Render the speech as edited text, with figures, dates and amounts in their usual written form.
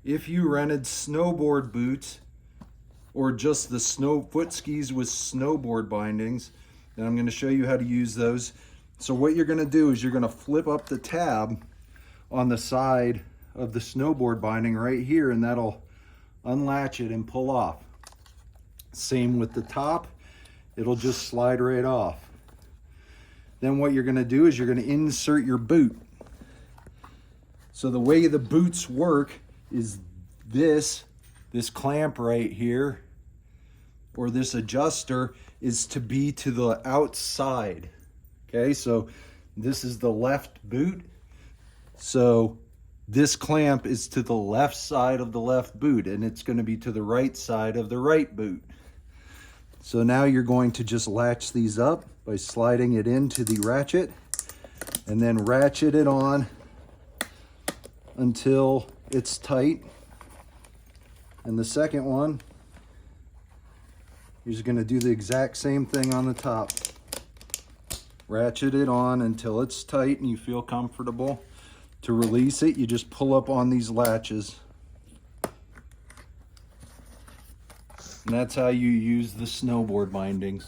if you rented snowboard boots or just the foot skis with snowboard bindings, then I'm going to show you how to use those. So what you're going to do is you're going to flip up the tab on the side of the snowboard binding right here, and that'll unlatch it and pull off. Same with the top, it'll just slide right off. Then what you're going to do is you're going to insert your boot. So the way the boots work is this clamp right here, or this adjuster, is to be to the outside. Okay, so this is the left boot. So this clamp is to the left side of the left boot, and it's going to be to the right side of the right boot. So now you're going to just latch these up by sliding it into the ratchet and then ratchet it on until it's tight. And the second one, you're just going to do the exact same thing on the top. Ratchet it on until it's tight and you feel comfortable. To release it, you just pull up on these latches. And that's how you use the snowboard bindings.